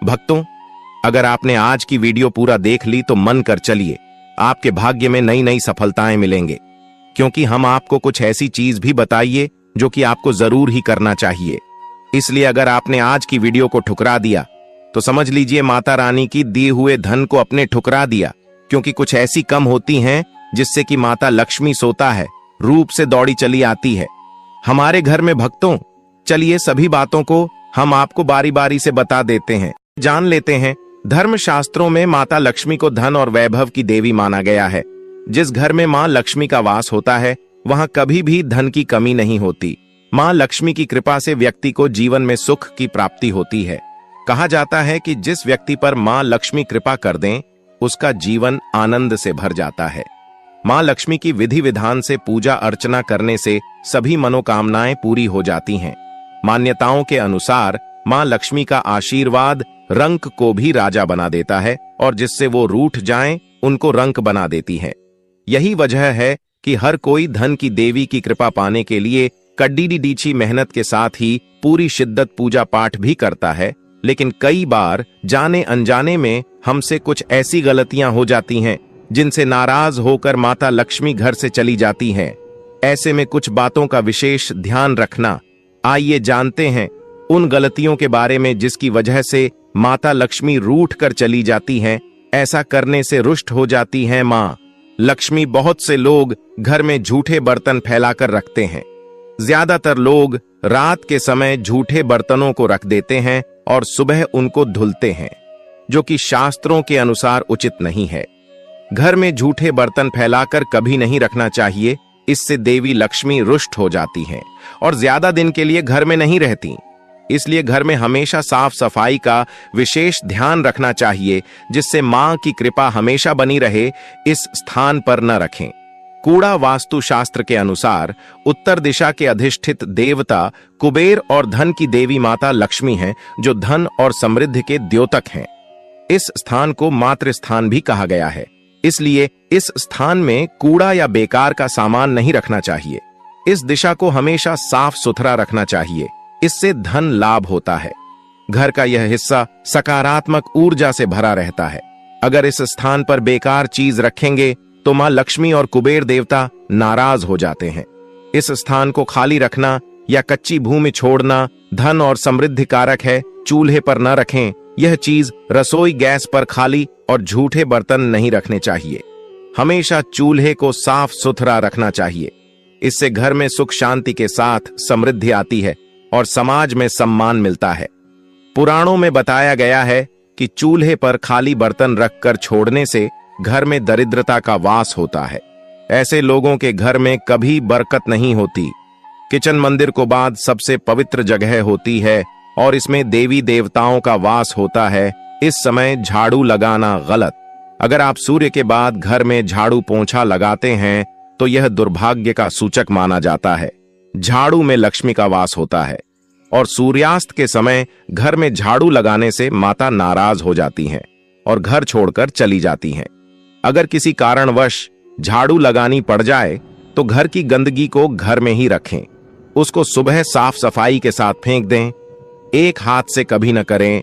भक्तों, अगर आपने आज की वीडियो पूरा देख ली तो मन कर चलिए, आपके भाग्य में नई नई सफलताएं मिलेंगे, क्योंकि हम आपको कुछ ऐसी चीज भी बताइए जो कि आपको जरूर ही करना चाहिए। इसलिए अगर आपने आज की वीडियो को ठुकरा दिया तो समझ लीजिए माता रानी की दिए हुए धन को अपने ठुकरा दिया, क्योंकि कुछ ऐसी कम होती हैं जिससे कि माता लक्ष्मी सोता है रूप से दौड़ी चली आती है हमारे घर में। भक्तों, चलिए सभी बातों को हम आपको बारी बारी से बता देते हैं, जान लेते हैं। धर्मशास्त्रों में माता लक्ष्मी को धन और वैभव की देवी माना गया है। जिस घर में मां लक्ष्मी का वास होता है वहां कभी भी धन की कमी नहीं होती। मां लक्ष्मी की कृपा से व्यक्ति को जीवन में सुख की प्राप्ति होती है। कहा जाता है कि जिस व्यक्ति पर मां लक्ष्मी कृपा कर दें उसका जीवन आनंद से भर जाता है। मां लक्ष्मी की विधि विधान से पूजा अर्चना करने से सभी मनोकामनाएं पूरी हो जाती हैं। मान्यताओं के अनुसार मां लक्ष्मी का आशीर्वाद रंक को भी राजा बना देता है और जिससे वो रूठ जाएं उनको रंक बना देती है। यही वजह है कि हर कोई धन की देवी की कृपा पाने के लिए कड्डी डीची मेहनत के साथ ही पूरी शिद्दत पूजा पाठ भी करता है। लेकिन कई बार जाने अनजाने में हमसे कुछ ऐसी गलतियां हो जाती हैं जिनसे नाराज होकर माता लक्ष्मी घर से चली जाती हैं। ऐसे में कुछ बातों का विशेष ध्यान रखना। आइए जानते हैं उन गलतियों के बारे में जिसकी वजह से माता लक्ष्मी रूठ कर चली जाती हैं। ऐसा करने से रुष्ट हो जाती हैं मां लक्ष्मी। बहुत से लोग घर में झूठे बर्तन फैलाकर रखते हैं। ज्यादातर लोग रात के समय झूठे बर्तनों को रख देते हैं और सुबह उनको धुलते हैं, जो कि शास्त्रों के अनुसार उचित नहीं है। घर में झूठे बर्तन फैलाकर कभी नहीं रखना चाहिए। इससे देवी लक्ष्मी रुष्ट हो जाती हैं और ज्यादा दिन के लिए घर में नहीं रहती। इसलिए घर में हमेशा साफ सफाई का विशेष ध्यान रखना चाहिए, जिससे मां की कृपा हमेशा बनी रहे। इस स्थान पर न रखें। कूड़ा वास्तु शास्त्र के अनुसार उत्तर दिशा के अधिष्ठित देवता कुबेर और धन की देवी माता लक्ष्मी हैं, जो धन और समृद्धि के द्योतक हैं। इस स्थान को मातृ स्थान भी कहा गया है। इसलिए इस स्थान में कूड़ा या बेकार का सामान नहीं रखना चाहिए। इस दिशा को हमेशा साफ सुथरा रखना चाहिए। इससे धन लाभ होता है। घर का यह हिस्सा सकारात्मक ऊर्जा से भरा रहता है। अगर इस स्थान पर बेकार चीज रखेंगे तो मां लक्ष्मी और कुबेर देवता नाराज हो जाते हैं। इस स्थान को खाली रखना या कच्ची भूमि छोड़ना धन और समृद्धि कारक है। चूल्हे पर न रखें। यह चीज रसोई गैस पर खाली और झूठे बर्तन नहीं रखने चाहिए। हमेशा चूल्हे को साफ सुथरा रखना चाहिए। इससे घर में सुख शांति के साथ समृद्धि आती है और समाज में सम्मान मिलता है। पुराणों में बताया गया है कि चूल्हे पर खाली बर्तन रखकर छोड़ने से घर में दरिद्रता का वास होता है। ऐसे लोगों के घर में कभी बरकत नहीं होती। किचन मंदिर को बाद सबसे पवित्र जगह होती है और इसमें देवी देवताओं का वास होता है। इस समय झाड़ू लगाना गलत। अगर आप सूर्य के बाद घर में झाड़ू पोंछा लगाते हैं तो यह दुर्भाग्य का सूचक माना जाता है। झाड़ू में लक्ष्मी का वास होता है और सूर्यास्त के समय घर में झाड़ू लगाने से माता नाराज हो जाती हैं और घर छोड़कर चली जाती हैं। अगर किसी कारणवश झाड़ू लगानी पड़ जाए तो घर की गंदगी को घर में ही रखें। उसको सुबह साफ सफाई के साथ फेंक दें। एक हाथ से कभी न करें।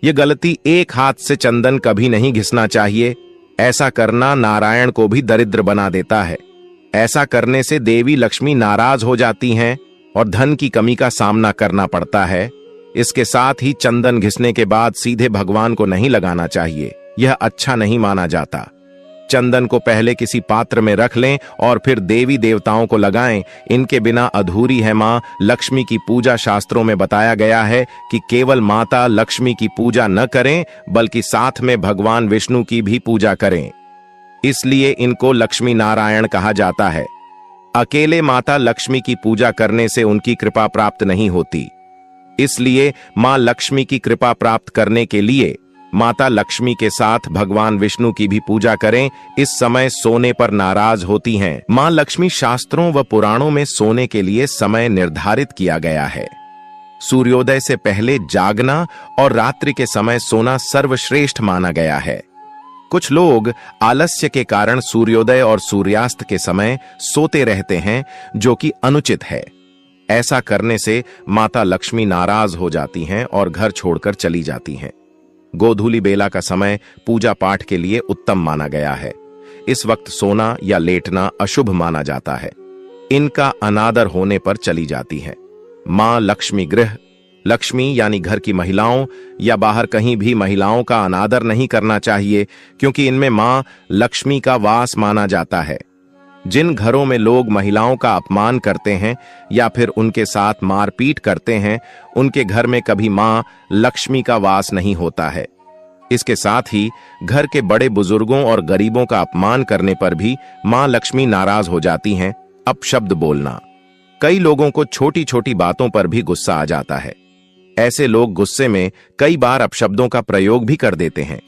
यह गलती, एक हाथ से चंदन कभी नहीं घिसना चाहिए। ऐसा करना नारायण को भी दरिद्र बना देता है। ऐसा करने से देवी लक्ष्मी नाराज हो जाती हैं और धन की कमी का सामना करना पड़ता है। इसके साथ ही चंदन घिसने के बाद सीधे भगवान को नहीं लगाना चाहिए। यह अच्छा नहीं माना जाता। चंदन को पहले किसी पात्र में रख लें और फिर देवी देवताओं को लगाएं। इनके बिना अधूरी है मां लक्ष्मी की पूजा। शास्त्रों में बताया गया है कि केवल माता लक्ष्मी की पूजा न करें बल्कि साथ में भगवान विष्णु की भी पूजा करें। इसलिए इनको लक्ष्मी नारायण कहा जाता है। अकेले माता लक्ष्मी की पूजा करने से उनकी कृपा प्राप्त नहीं होती। इसलिए मां लक्ष्मी की कृपा प्राप्त करने के लिए माता लक्ष्मी के साथ भगवान विष्णु की भी पूजा करें। इस समय सोने पर नाराज होती हैं। मां लक्ष्मी शास्त्रों व पुराणों में सोने के लिए समय निर्धारित किया गया है। सूर्योदय से पहले जागना और रात्रि के समय सोना सर्वश्रेष्ठ माना गया है। कुछ लोग आलस्य के कारण सूर्योदय और सूर्यास्त के समय सोते रहते हैं, जो कि अनुचित है। ऐसा करने से माता लक्ष्मी नाराज हो जाती हैं और घर छोड़कर चली जाती हैं। गोधूली बेला का समय पूजा पाठ के लिए उत्तम माना गया है। इस वक्त सोना या लेटना अशुभ माना जाता है। इनका अनादर होने पर चली जाती है। मां लक्ष्मी गृह, लक्ष्मी यानी घर की महिलाओं या बाहर कहीं भी महिलाओं का अनादर नहीं करना चाहिए, क्योंकि इनमें मां लक्ष्मी का वास माना जाता है। जिन घरों में लोग महिलाओं का अपमान करते हैं या फिर उनके साथ मारपीट करते हैं, उनके घर में कभी मां लक्ष्मी का वास नहीं होता है। इसके साथ ही घर के बड़े बुजुर्गों और गरीबों का अपमान करने पर भी मां लक्ष्मी नाराज हो जाती हैं। अपशब्द बोलना, कई लोगों को छोटी छोटी बातों पर भी गुस्सा आ जाता है। ऐसे लोग गुस्से में कई बार अपशब्दों का प्रयोग भी कर देते हैं।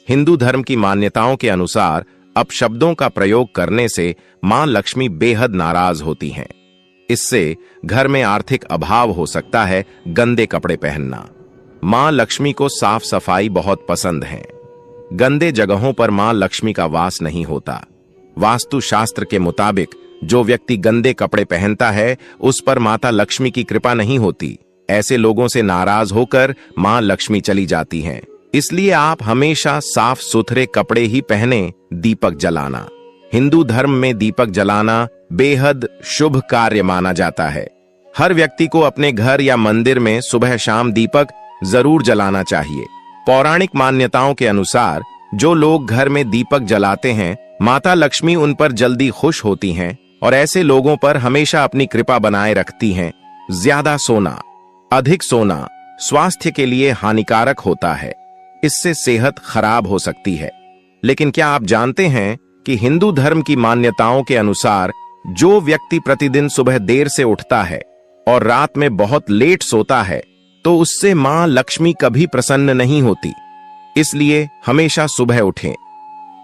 हिंदू धर्म की मान्यताओं के अनुसार अपशब्दों का प्रयोग करने से मां लक्ष्मी बेहद नाराज होती हैं। इससे घर में आर्थिक अभाव हो सकता है। गंदे कपड़े पहनना, मां लक्ष्मी को साफ सफाई बहुत पसंद है। गंदे जगहों पर मां लक्ष्मी का वास नहीं होता। वास्तु शास्त्र के मुताबिक जो व्यक्ति गंदे कपड़े पहनता है उस पर माता लक्ष्मी की कृपा नहीं होती। ऐसे लोगों से नाराज होकर मां लक्ष्मी चली जाती हैं। इसलिए आप हमेशा साफ सुथरे कपड़े ही पहने। दीपक जलाना, हिंदू धर्म में दीपक जलाना बेहद शुभ कार्य माना जाता है। हर व्यक्ति को अपने घर या मंदिर में सुबह शाम दीपक जरूर जलाना चाहिए। पौराणिक मान्यताओं के अनुसार जो लोग घर में दीपक जलाते हैं, माता लक्ष्मी उन पर जल्दी खुश होती हैं और ऐसे लोगों पर हमेशा अपनी कृपा बनाए रखती हैं। ज्यादा सोना, अधिक सोना स्वास्थ्य के लिए हानिकारक होता है। इससे सेहत खराब हो सकती है। लेकिन क्या आप जानते हैं कि हिंदू धर्म की मान्यताओं के अनुसार जो व्यक्ति प्रतिदिन सुबह देर से उठता है और रात में बहुत लेट सोता है, तो उससे मां लक्ष्मी कभी प्रसन्न नहीं होती। इसलिए हमेशा सुबह उठें।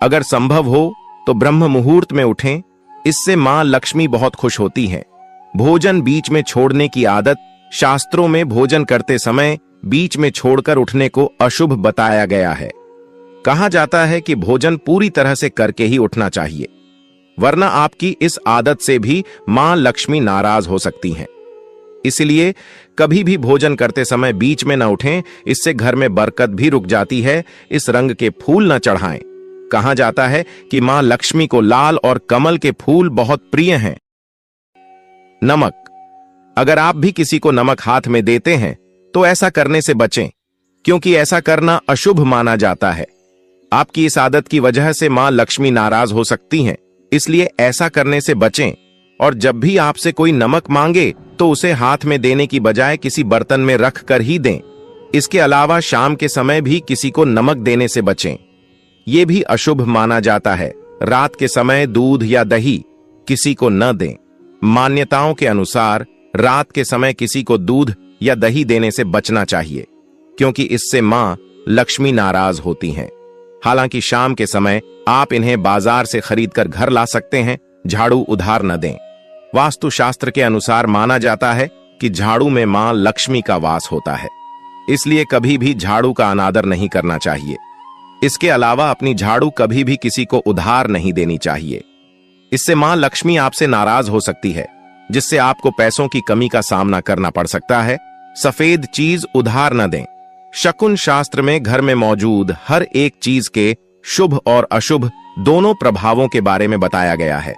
अगर संभव हो तो ब्रह्म मुहूर्त में उठें। इससे मां लक्ष्मी बहुत खुश होती हैं। भोजन बीच में छोड़ने की आदत, शास्त्रों में भोजन करते समय बीच में छोड़कर उठने को अशुभ बताया गया है। कहा जाता है कि भोजन पूरी तरह से करके ही उठना चाहिए, वरना आपकी इस आदत से भी मां लक्ष्मी नाराज हो सकती हैं। इसलिए कभी भी भोजन करते समय बीच में न उठें। इससे घर में बरकत भी रुक जाती है। इस रंग के फूल न चढ़ाएं। कहा जाता है कि मां लक्ष्मी को लाल और कमल के फूल बहुत प्रिय हैं। नमक, अगर आप भी किसी को नमक हाथ में देते हैं तो ऐसा करने से बचें, क्योंकि ऐसा करना अशुभ माना जाता है। आपकी इस आदत की वजह से मां लक्ष्मी नाराज हो सकती हैं। इसलिए ऐसा करने से बचें। और जब भी आपसे कोई नमक मांगे तो उसे हाथ में देने की बजाय किसी बर्तन में रख कर ही दें। इसके अलावा शाम के समय भी किसी को नमक देने से बचें। यह भी अशुभ माना जाता है। रात के समय दूध या दही किसी को न दें। मान्यताओं के अनुसार रात के समय किसी को दूध या दही देने से बचना चाहिए, क्योंकि इससे मां लक्ष्मी नाराज होती हैं। हालांकि शाम के समय आप इन्हें बाजार से खरीदकर घर ला सकते हैं। झाड़ू उधार न दें। वास्तु शास्त्र के अनुसार माना जाता है कि झाड़ू में मां लक्ष्मी का वास होता है। इसलिए कभी भी झाड़ू का अनादर नहीं करना चाहिए। इसके अलावा अपनी झाड़ू कभी भी किसी को उधार नहीं देनी चाहिए। इससे मां लक्ष्मी आपसे नाराज हो सकती है, जिससे आपको पैसों की कमी का सामना करना पड़ सकता है। सफेद चीज उधार न दें। शकुन शास्त्र में घर में मौजूद हर एक चीज के शुभ और अशुभ दोनों प्रभावों के बारे में बताया गया है।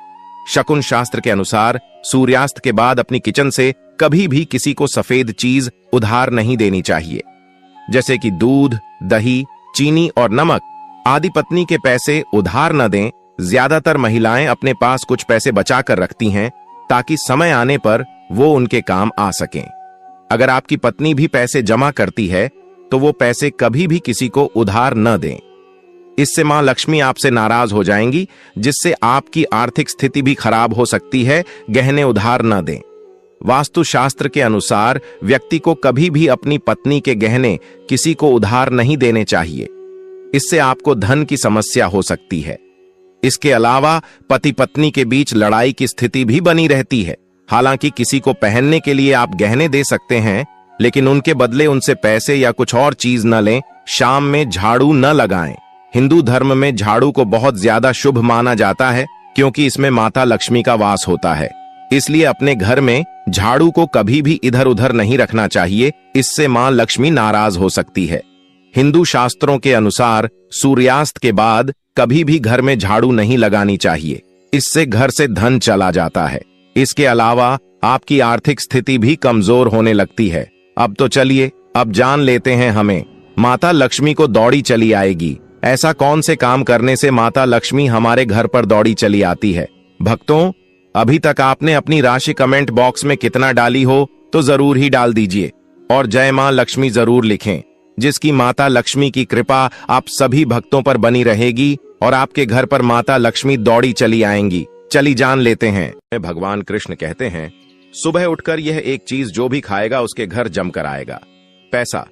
शकुन शास्त्र के अनुसार सूर्यास्त के बाद अपनी किचन से कभी भी किसी को सफेद चीज उधार नहीं देनी चाहिए, जैसे कि दूध, दही, चीनी और नमक आदि। पत्नी के पैसे उधार न दें। ज्यादातर महिलाएं अपने पास कुछ पैसे बचा कर रखती हैं ताकि समय आने पर वो उनके काम आ सकें। अगर आपकी पत्नी भी पैसे जमा करती है तो वो पैसे कभी भी किसी को उधार न दें। इससे मां लक्ष्मी आपसे नाराज हो जाएंगी, जिससे आपकी आर्थिक स्थिति भी खराब हो सकती है। गहने उधार न दें। वास्तु शास्त्र के अनुसार व्यक्ति को कभी भी अपनी पत्नी के गहने किसी को उधार नहीं देने चाहिए। इससे आपको धन की समस्या हो सकती है। इसके अलावा पति पत्नी के बीच लड़ाई की स्थिति भी बनी रहती है। हालांकि किसी को पहनने के लिए आप गहने दे सकते हैं, लेकिन उनके बदले उनसे पैसे या कुछ और चीज न लें। शाम में झाड़ू न लगाएं। हिंदू धर्म में झाड़ू को बहुत ज्यादा शुभ माना जाता है, क्योंकि इसमें माता लक्ष्मी का वास होता है। इसलिए अपने घर में झाड़ू को कभी भी इधर उधर नहीं रखना चाहिए। इससे मां लक्ष्मी नाराज हो सकती है। हिंदू शास्त्रों के अनुसार सूर्यास्त के बाद कभी भी घर में झाड़ू नहीं लगानी चाहिए, इससे घर से धन चला जाता है। इसके अलावा आपकी आर्थिक स्थिति भी कमजोर होने लगती है। अब तो चलिए अब जान लेते हैं हमें माता लक्ष्मी को दौड़ी चली आएगी। ऐसा कौन से काम करने से माता लक्ष्मी हमारे घर पर दौड़ी चली आती है? भक्तों, अभी तक आपने अपनी राशि कमेंट बॉक्स में कितना डाली हो तो जरूर ही डाल दीजिए और जय मां लक्ष्मी जरूर लिखें, जिसकी माता लक्ष्मी की कृपा आप सभी भक्तों पर बनी रहेगी और आपके घर पर माता लक्ष्मी दौड़ी चली आएंगी। चली जान लेते हैं। भगवान कृष्ण कहते हैं, सुबह उठकर यह एक चीज जो भी खाएगा उसके घर जमकर आएगा, पैसा।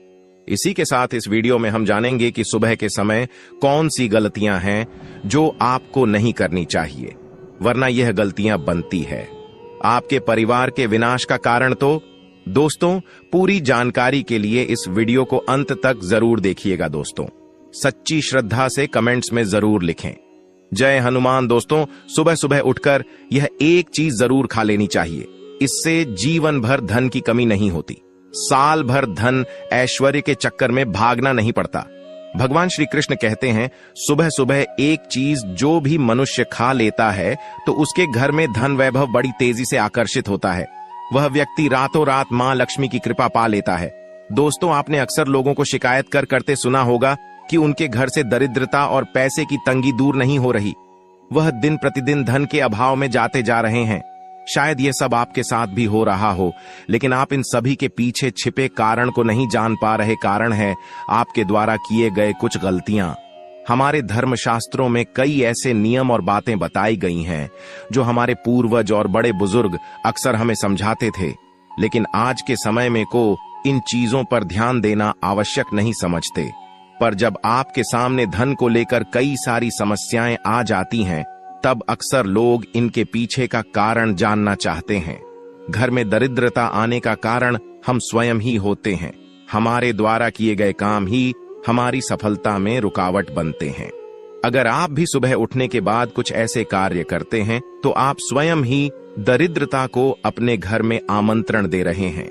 इसी के साथ इस वीडियो में हम जानेंगे कि सुबह के समय कौन सी गलतियां हैं जो आपको नहीं करनी चाहिए, वरना यह गलतियां बनती है आपके परिवार के विनाश का कारण। तो दोस्तों, पूरी जानकारी के लिए इस वीडियो को अंत तक जरूर देखिएगा। दोस्तों, सच्ची श्रद्धा से कमेंट्स में जरूर लिखें जय हनुमान। दोस्तों, सुबह सुबह उठकर यह एक चीज जरूर खा लेनी चाहिए, इससे जीवन भर धन की कमी नहीं होती, साल भर धन ऐश्वर्य के चक्कर में भागना नहीं पड़ता। भगवान श्री कृष्ण कहते हैं, सुबह सुबह एक चीज जो भी मनुष्य खा लेता है तो उसके घर में धन वैभव बड़ी तेजी से आकर्षित होता है। वह व्यक्ति रातों रात मां लक्ष्मी की कृपा पा लेता है। दोस्तों, आपने अक्सर लोगों को शिकायत करते सुना होगा कि उनके घर से दरिद्रता और पैसे की तंगी दूर नहीं हो रही, वह दिन प्रतिदिन धन के अभाव में जाते जा रहे हैं। शायद यह सब आपके साथ भी हो रहा हो, लेकिन आप इन सभी के पीछे छिपे कारण को नहीं जान पा रहे। कारण है आपके द्वारा किए गए कुछ गलतियां। हमारे धर्मशास्त्रों में कई ऐसे नियम और बातें बताई गई हैं जो हमारे पूर्वज और बड़े बुजुर्ग अक्सर हमें समझाते थे, लेकिन आज के समय में को इन चीजों पर ध्यान देना आवश्यक नहीं समझते। पर जब आपके सामने धन को लेकर कई सारी समस्याएं आ जाती हैं, तब अक्सर लोग इनके पीछे का कारण जानना चाहते हैं। घर में दरिद्रता आने का कारण हम स्वयं ही होते हैं। हमारे द्वारा किए गए काम ही हमारी सफलता में रुकावट बनते हैं। अगर आप भी सुबह उठने के बाद कुछ ऐसे कार्य करते हैं तो आप स्वयं ही दरिद्रता को अपने घर में आमंत्रण दे रहे हैं।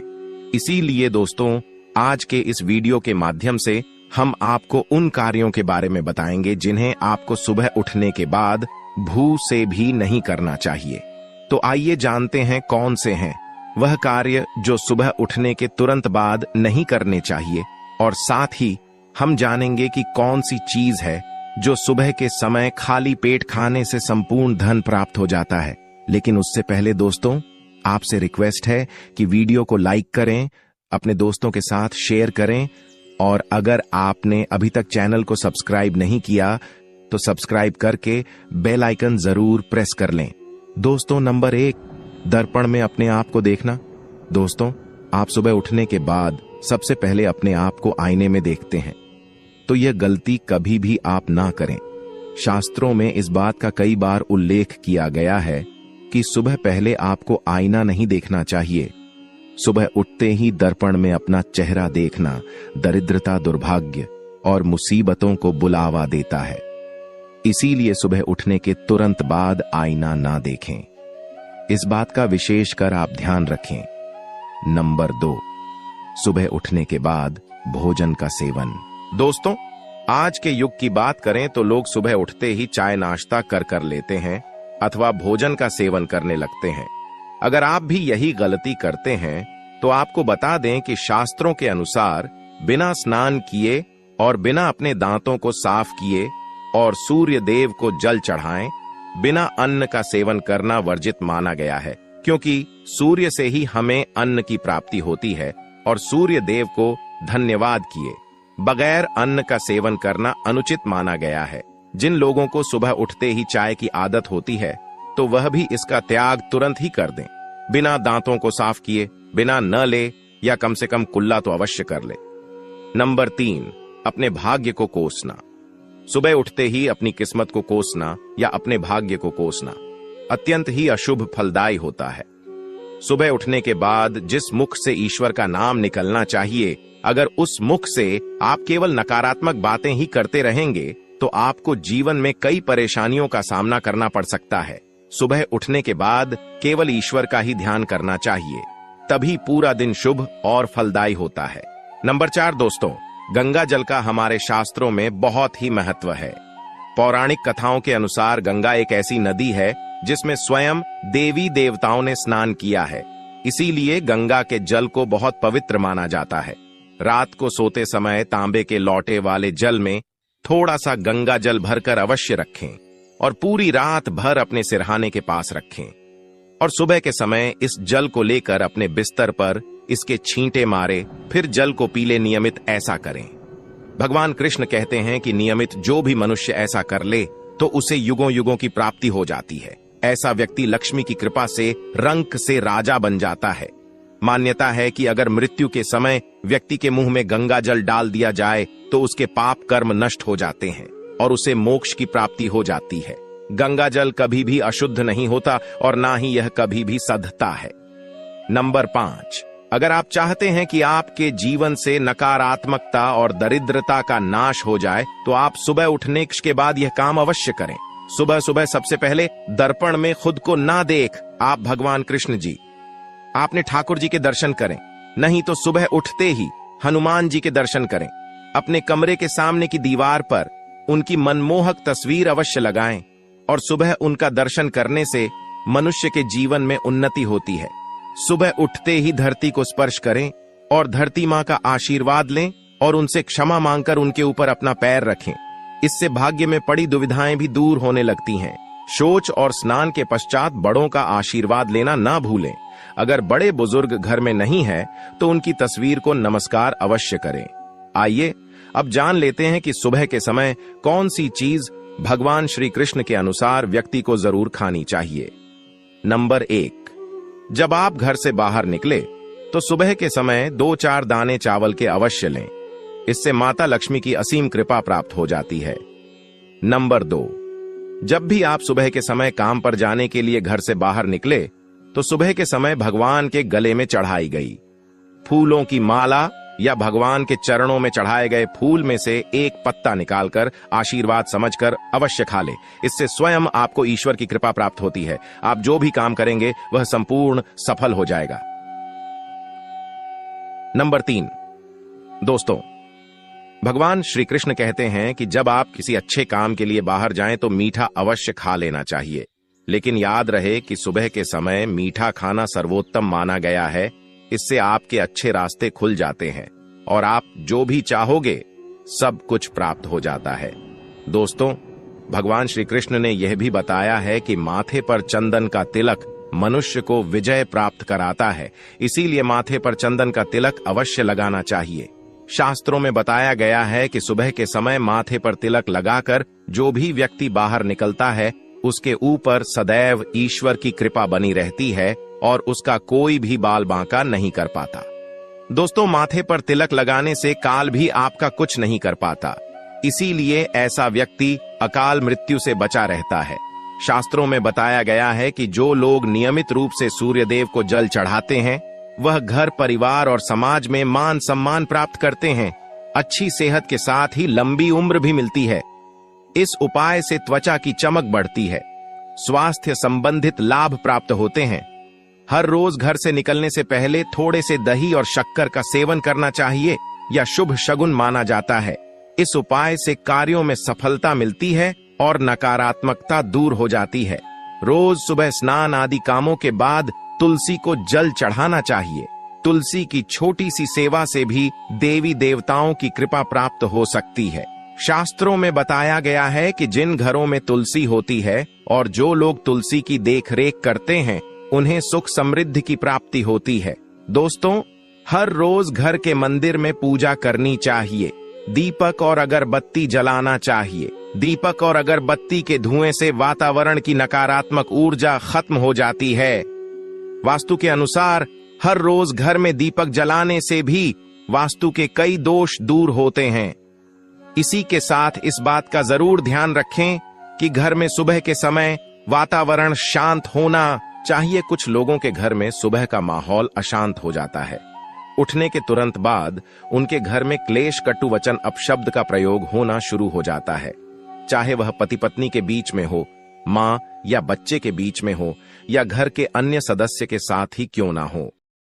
इसीलिए दोस्तों, आज के इस वीडियो के माध्यम से हम आपको उन कार्यों के बारे में बताएंगे जिन्हें आपको सुबह उठने के बाद भू से भी नहीं करना चाहिए। तो आइए जानते हैं कौन से हैं वह कार्य जो सुबह उठने के तुरंत बाद नहीं करने चाहिए, और साथ ही हम जानेंगे कि कौन सी चीज है जो सुबह के समय खाली पेट खाने से संपूर्ण धन प्राप्त हो जाता है। लेकिन उससे पहले दोस्तों, आपसे रिक्वेस्ट है कि वीडियो को लाइक करें, अपने दोस्तों के साथ शेयर करें, और अगर आपने अभी तक चैनल को सब्सक्राइब नहीं किया तो सब्सक्राइब करके बेल आइकन जरूर प्रेस कर लें। दोस्तों, नंबर 1, दर्पण में अपने आप को देखना। दोस्तों, आप सुबह उठने के बाद सबसे पहले अपने आप को आईने में देखते हैं, तो यह गलती कभी भी आप ना करें। शास्त्रों में इस बात का कई बार उल्लेख किया गया है कि सुबह पहले आपको आईना नहीं देखना चाहिए। सुबह उठते ही दर्पण में अपना चेहरा देखना दरिद्रता, दुर्भाग्य और मुसीबतों को बुलावा देता है। इसीलिए सुबह उठने के तुरंत बाद आईना ना देखें। इस बात का विशेष कर आप ध्यान रखें। नंबर 2, सुबह उठने के बाद भोजन का सेवन। दोस्तों, आज के युग की बात करें तो लोग सुबह उठते ही चाय नाश्ता कर लेते हैं अथवा भोजन का सेवन करने लगते हैं। अगर आप भी यही गलती करते हैं तो आपको बता दें कि शास्त्रों के अनुसार बिना स्नान किए और बिना अपने दांतों को साफ किए और सूर्य देव को जल चढ़ाएं, बिना अन्न का सेवन करना वर्जित माना गया है, क्योंकि सूर्य से ही हमें अन्न की प्राप्ति होती है और सूर्य देव को धन्यवाद किए बगैर अन्न का सेवन करना अनुचित माना गया है। जिन लोगों को सुबह उठते ही चाय की आदत होती है तो वह भी इसका त्याग तुरंत ही कर दें। बिना दांतों को साफ किए बिना न ले, या कम से कम कुल्ला तो अवश्य कर ले। नंबर 3, अपने भाग्य को कोसना। सुबह उठते ही अपनी किस्मत को कोसना या अपने भाग्य को कोसना अत्यंत ही अशुभ फलदायी होता है। सुबह उठने के बाद जिस मुख से ईश्वर का नाम निकलना चाहिए, अगर उस मुख से आप केवल नकारात्मक बातें ही करते रहेंगे तो आपको जीवन में कई परेशानियों का सामना करना पड़ सकता है। सुबह उठने के बाद केवल ईश्वर का ही ध्यान करना चाहिए, तभी पूरा दिन शुभ और फलदायी होता है। नंबर 4 दोस्तों, गंगा जल का हमारे शास्त्रों में बहुत ही महत्व है। पौराणिक कथाओं के अनुसार गंगा एक ऐसी नदी है जिसमें स्वयं देवी देवताओं ने स्नान किया है। इसीलिए गंगा के जल को बहुत पवित्र माना जाता है। रात को सोते समय तांबे के लौटे वाले जल में थोड़ा सा गंगा जल भरकर अवश्य रखें और पूरी रात भर अपने सिरहाने के पास रखें और सुबह के समय इस जल को लेकर अपने बिस्तर पर इसके छींटे मारे, फिर जल को पी ले। नियमित ऐसा करें। भगवान कृष्ण कहते हैं कि नियमित जो भी मनुष्य ऐसा कर ले तो उसे युगों युगों की प्राप्ति हो जाती है। ऐसा व्यक्ति लक्ष्मी की कृपा से रंक से राजा बन जाता है। मान्यता है कि अगर मृत्यु के समय व्यक्ति के मुंह में गंगा जल डाल दिया जाए तो उसके पाप कर्म नष्ट हो जाते हैं और उसे मोक्ष की प्राप्ति हो जाती है। गंगा जल कभी भी अशुद्ध नहीं होता और ना ही यह कभी भी सधता है। नंबर 5, अगर आप चाहते हैं कि आपके जीवन से नकारात्मकता और दरिद्रता का नाश हो जाए तो आप सुबह उठने के बाद यह काम अवश्य करें। सुबह सुबह सबसे पहले दर्पण में खुद को ना देख आप भगवान कृष्ण जी, आपने ठाकुर जी के दर्शन करें। नहीं तो सुबह उठते ही हनुमान जी के दर्शन करें। अपने कमरे के सामने की दीवार पर उनकी मनमोहक तस्वीर अवश्य लगाएं और सुबह उनका दर्शन करने से मनुष्य के जीवन में उन्नति होती है। सुबह उठते ही धरती को स्पर्श करें और धरती मां का आशीर्वाद लें और उनसे क्षमा मांगकर उनके ऊपर अपना पैर रखें। इससे भाग्य में पड़ी दुविधाएं भी दूर होने लगती हैं। शौच और स्नान के पश्चात बड़ों का आशीर्वाद लेना ना भूलें। अगर बड़े बुजुर्ग घर में नहीं है तो उनकी तस्वीर को नमस्कार अवश्य करें। आइए अब जान लेते हैं कि सुबह के समय कौन सी चीज भगवान श्री कृष्ण के अनुसार व्यक्ति को जरूर खानी चाहिए। नंबर 1, जब आप घर से बाहर निकले तो सुबह के समय 2-4 दाने चावल के अवश्य लें। इससे माता लक्ष्मी की असीम कृपा प्राप्त हो जाती है। नंबर 2, जब भी आप सुबह के समय काम पर जाने के लिए घर से बाहर निकले तो सुबह के समय भगवान के गले में चढ़ाई गई फूलों की माला या भगवान के चरणों में चढ़ाए गए फूल में से एक पत्ता निकालकर आशीर्वाद समझकर अवश्य खा ले। इससे स्वयं आपको ईश्वर की कृपा प्राप्त होती है। आप जो भी काम करेंगे वह संपूर्ण सफल हो जाएगा। नंबर 3, दोस्तों, भगवान श्री कृष्ण कहते हैं कि जब आप किसी अच्छे काम के लिए बाहर जाएं तो मीठा अवश्य खा लेना चाहिए। लेकिन याद रहे कि सुबह के समय मीठा खाना सर्वोत्तम माना गया है। इससे आपके अच्छे रास्ते खुल जाते हैं और आप जो भी चाहोगे सब कुछ प्राप्त हो जाता है। दोस्तों, भगवान श्री कृष्ण ने यह भी बताया है कि माथे पर चंदन का तिलक मनुष्य को विजय प्राप्त कराता है। इसीलिए माथे पर चंदन का तिलक अवश्य लगाना चाहिए। शास्त्रों में बताया गया है कि सुबह के समय माथे पर तिलक लगाकर जो भी व्यक्ति बाहर निकलता है उसके ऊपर सदैव ईश्वर की कृपा बनी रहती है और उसका कोई भी बाल बांका नहीं कर पाता। दोस्तों, माथे पर तिलक लगाने से काल भी आपका कुछ नहीं कर पाता। इसीलिए ऐसा व्यक्ति अकाल मृत्यु से बचा रहता है। शास्त्रों में बताया गया है कि जो लोग नियमित रूप से सूर्यदेव को जल चढ़ाते हैं वह घर, परिवार और समाज में मान सम्मान प्राप्त करते हैं। अच्छी सेहत के साथ ही लंबी उम्र भी मिलती है। इस उपाय से त्वचा की चमक बढ़ती है, स्वास्थ्य संबंधित लाभ प्राप्त होते हैं। हर रोज घर से निकलने से पहले थोड़े से दही और शक्कर का सेवन करना चाहिए या शुभ शगुन माना जाता है। इस उपाय से कार्यों में सफलता मिलती है और नकारात्मकता दूर हो जाती है। रोज सुबह स्नान आदि कामों के बाद तुलसी को जल चढ़ाना चाहिए। तुलसी की छोटी सी सेवा से भी देवी देवताओं की कृपा प्राप्त हो सकती है। शास्त्रों में बताया गया है कि जिन घरों में तुलसी होती है और जो लोग तुलसी की देखरेख करते हैं उन्हें सुख समृद्धि की प्राप्ति होती है। दोस्तों, हर रोज घर के मंदिर में पूजा करनी चाहिए। दीपक और अगरबत्ती जलाना चाहिए। दीपक और अगरबत्ती के धुएं से वातावरण की नकारात्मक ऊर्जा खत्म हो जाती है। वास्तु के अनुसार हर रोज घर में दीपक जलाने से भी वास्तु के कई दोष दूर होते हैं। इसी के साथ इस बात का जरूर ध्यान रखें कि घर में सुबह के समय वातावरण शांत होना चाहिए। कुछ लोगों के घर में सुबह का माहौल अशांत हो जाता है। उठने के तुरंत बाद उनके घर में क्लेश, कटु वचन, अपशब्द का प्रयोग होना शुरू हो जाता है। चाहे वह पति पत्नी के बीच में हो, मां या बच्चे के बीच में हो या घर के अन्य सदस्य के साथ ही क्यों ना हो।